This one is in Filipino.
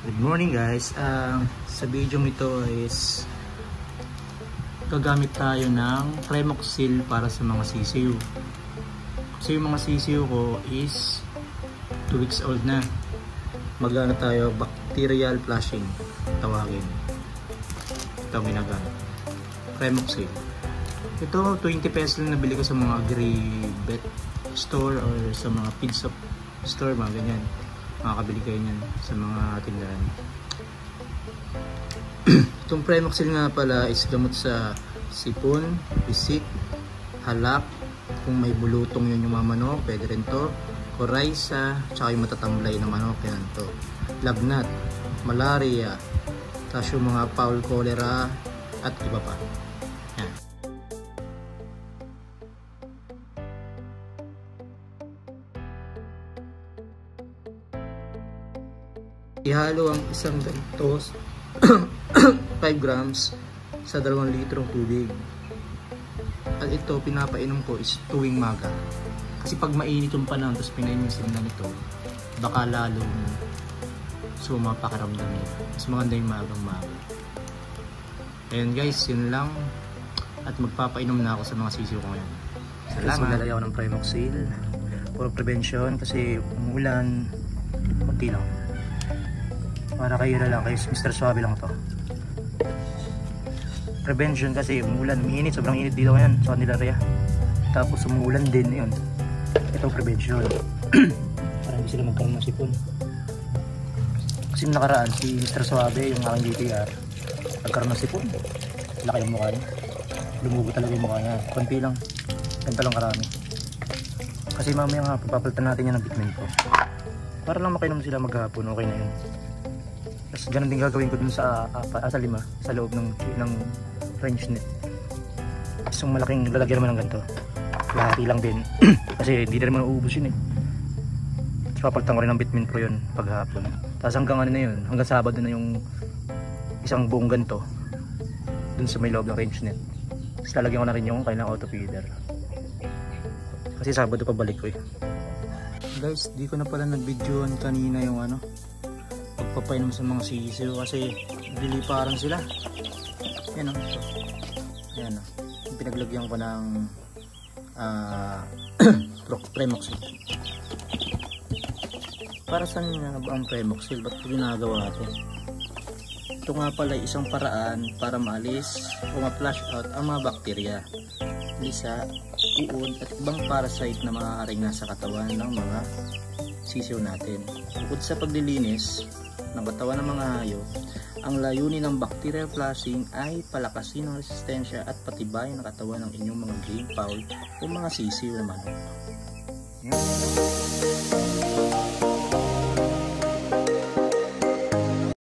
Good morning guys. Sa video ito is gagamit tayo ng Premoxil para sa mga sisiw. Kasi yung mga sisiw ko is 2 weeks old na. Magana tayo bacterial flushing tawagin. Ito ang ginagamit. Premoxil. Ito 20 pesos lang nabili ko sa mga agri-vet store or sa mga feed shop store, mga ganyan. Makakabili kayo niyan sa mga tindahan. Itong Premoxil nga pala is gamot sa sipon, bisik, halak, kung may bulutong yun yung mga manok, pwede rin to, coryza, tsaka yung matatamblay na manok, yan to, lagnat, malaria, tapos yung mga fowl cholera at iba pa. Yan. Ihalo ang isang ganito 5 grams sa 2 litrong tubig. At ito pinapainom ko is tuwing maga. Kasi pag mainit yung panahon tapos pinainom sila nito, baka lalong sumapakaramdam nila. Mas maganda yung magang-maga. Ayan guys, yun lang. At magpapainom na ako sa mga sisiw ko ngayon. Salamat. Maglalagay ako ng Premoxil for prevention kasi umuulan, konti lang. Para kayo na lang, kayo Mr. Suave lang to. Prevention kasi umuulan, umiinit, sobrang init dito ngayon sa kanila area. Tapos umuulan din, yun. Ito prevention. Para hindi sila magkaroon ng sipon. Kasi nakaraan, si Mr. Suave, yung aking DTR, nagkaroon ng sipon. Laki yung mukha niya. Lumubo talaga yung mukha niya. Konti lang. Ganito lang karami. Kasi mamaya nga, papapalitan natin yan ng vitamin ko. Para lang makainom sila maghapon, okay na yun. Tapos ganun din gagawin ko dun sa 5 sa loob ng French net. Tapos yung malaking lalagyan naman ng ganito, lahati lang din. Kasi hindi na naman uubos yun eh. Tapos papalitan ko rin ng vitamin pro yun paghapon. Tapos hanggang ano na yun, hanggang Sabado na yung isang buong ganito dun sa may loob ng French net. Tapos lalagyan ko na rin yung kailang auto feeder. Kasi Sabado pa balik ko eh. Guys, di ko na pala nag-videoan kanina yung ano, pagpapainom sa mga sisiw kasi diliparan sila. Yan o. Yan o. Pinaglagyan ko ng Premoxil. Para saan nga ba ang Premoxil? Ba't ginagawa ito? Ito nga pala isang paraan para maalis o ma-flush out ang mga bakterya, lisa, uod at ibang parasite na maaaring nasa katawan ng mga sisiw natin. Bukod sa paglilinis ng katawan ng mga hayop, ang layunin ng bacterial flushing ay palakasin ang resistensya at patibayin ang katawan ng inyong mga game fowl o mga sisiw na manok.